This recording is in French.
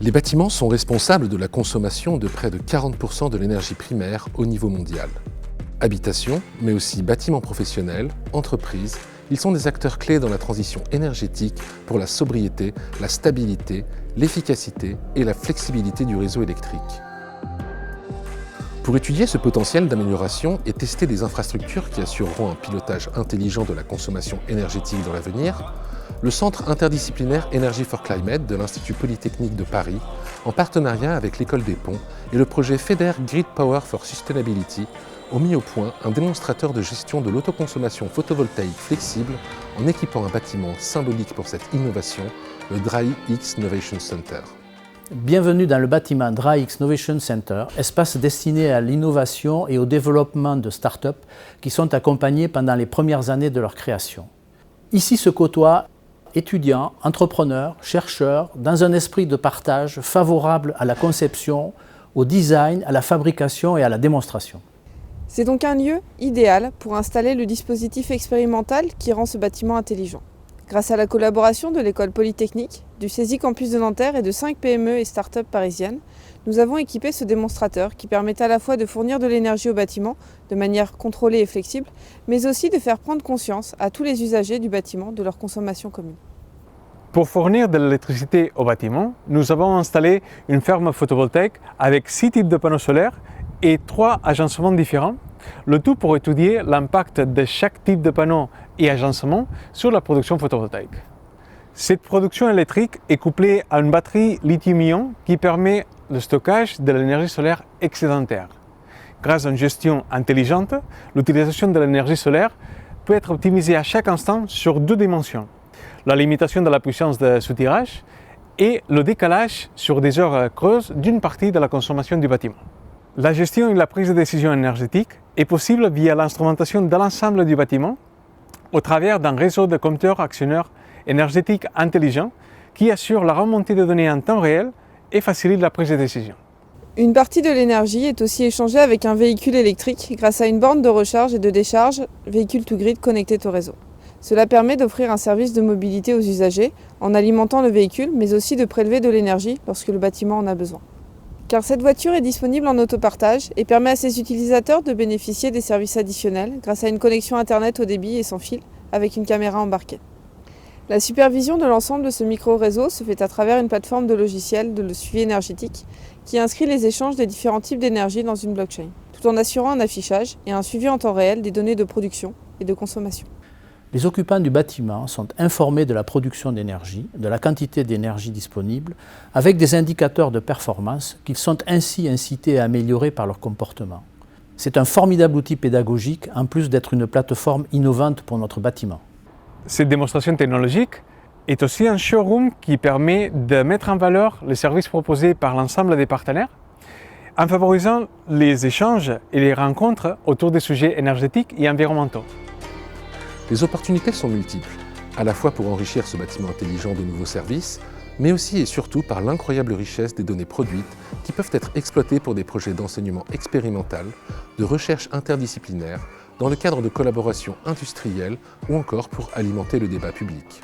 Les bâtiments sont responsables de la consommation de près de 40% de l'énergie primaire au niveau mondial. Habitations, mais aussi bâtiments professionnels, entreprises, ils sont des acteurs clés dans la transition énergétique pour la sobriété, la stabilité, l'efficacité et la flexibilité du réseau électrique. Pour étudier ce potentiel d'amélioration et tester des infrastructures qui assureront un pilotage intelligent de la consommation énergétique dans l'avenir, le Centre interdisciplinaire Energy for Climate de l'Institut Polytechnique de Paris, en partenariat avec l'École des Ponts et le projet FEDER Grid Power for Sustainability, ont mis au point un démonstrateur de gestion de l'autoconsommation photovoltaïque flexible en équipant un bâtiment symbolique pour cette innovation, le DryX Novation Center. Bienvenue dans le bâtiment DryX Novation Center, espace destiné à l'innovation et au développement de start-up qui sont accompagnés pendant les premières années de leur création. Ici se côtoient étudiants, entrepreneurs, chercheurs, dans un esprit de partage favorable à la conception, au design, à la fabrication et à la démonstration. C'est donc un lieu idéal pour installer le dispositif expérimental qui rend ce bâtiment intelligent. Grâce à la collaboration de l'École Polytechnique, du CESI Campus de Nanterre et de 5 PME et start-up parisiennes, nous avons équipé ce démonstrateur qui permet à la fois de fournir de l'énergie au bâtiment de manière contrôlée et flexible, mais aussi de faire prendre conscience à tous les usagers du bâtiment de leur consommation commune. Pour fournir de l'électricité au bâtiment, nous avons installé une ferme photovoltaïque avec 6 types de panneaux solaires et 3 agencements différents, le tout pour étudier l'impact de chaque type de panneau et agencement sur la production photovoltaïque. Cette production électrique est couplée à une batterie lithium-ion qui permet le stockage de l'énergie solaire excédentaire. Grâce à une gestion intelligente, l'utilisation de l'énergie solaire peut être optimisée à chaque instant sur 2 dimensions. La limitation de la puissance de soutirage et le décalage sur des heures creuses d'une partie de la consommation du bâtiment. La gestion et la prise de décision énergétique est possible via l'instrumentation de l'ensemble du bâtiment au travers d'un réseau de compteurs actionneurs énergétiques intelligents qui assure la remontée de données en temps réel et facilite la prise de décision. Une partie de l'énergie est aussi échangée avec un véhicule électrique grâce à une borne de recharge et de décharge véhicule to grid connectée au réseau. Cela permet d'offrir un service de mobilité aux usagers en alimentant le véhicule, mais aussi de prélever de l'énergie lorsque le bâtiment en a besoin. Car cette voiture est disponible en autopartage et permet à ses utilisateurs de bénéficier des services additionnels grâce à une connexion Internet haut débit et sans fil avec une caméra embarquée. La supervision de l'ensemble de ce micro-réseau se fait à travers une plateforme de logiciels de suivi énergétique qui inscrit les échanges des différents types d'énergie dans une blockchain, tout en assurant un affichage et un suivi en temps réel des données de production et de consommation. Les occupants du bâtiment sont informés de la production d'énergie, de la quantité d'énergie disponible, avec des indicateurs de performance qu'ils sont ainsi incités à améliorer par leur comportement. C'est un formidable outil pédagogique, en plus d'être une plateforme innovante pour notre bâtiment. Cette démonstration technologique est aussi un showroom qui permet de mettre en valeur les services proposés par l'ensemble des partenaires, en favorisant les échanges et les rencontres autour des sujets énergétiques et environnementaux. Les opportunités sont multiples, à la fois pour enrichir ce bâtiment intelligent de nouveaux services, mais aussi et surtout par l'incroyable richesse des données produites qui peuvent être exploitées pour des projets d'enseignement expérimental, de recherche interdisciplinaire, dans le cadre de collaborations industrielles ou encore pour alimenter le débat public.